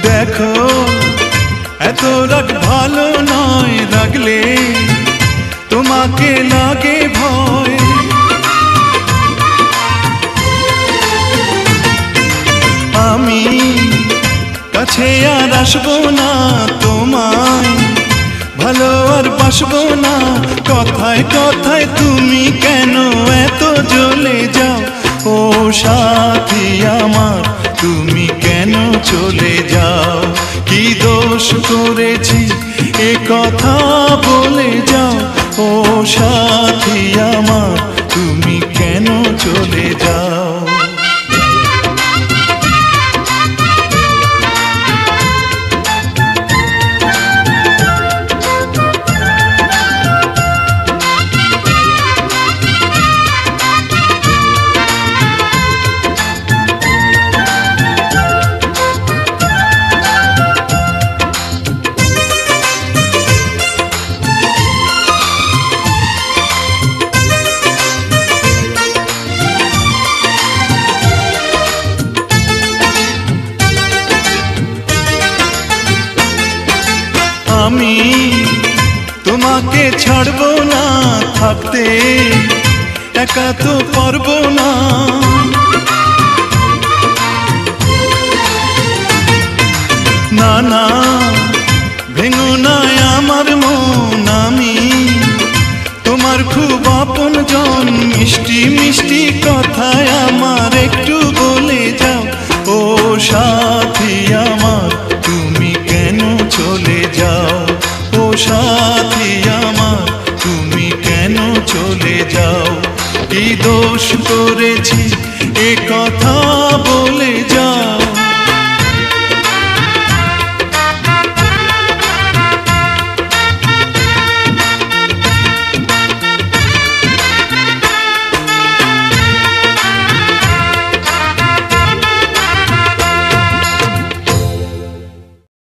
দেখো এত রাগ ভালো নয়, রাগলে তোমাকে লাগে ভয়। আমি কাছে আর আসবো না, তোমায় ভালো আর বাসবো না। কথায় কথায় তুমি কেন এত জ্বলে যাও? ও সাথী আমার, তুমি কেন চলে যাও? কি দোষ করেছি এ কথা বলে যাও? ও সাথী আমার, তুমি কেন চলে যাও? আমি তোমাকে ছাড়বো না, থাকতে একা তো পারবো না। না না, ভেঙো না আমার মন, আমি তোমার খুব আপন জন। মিষ্টি মিষ্টি কথায় আমার একটু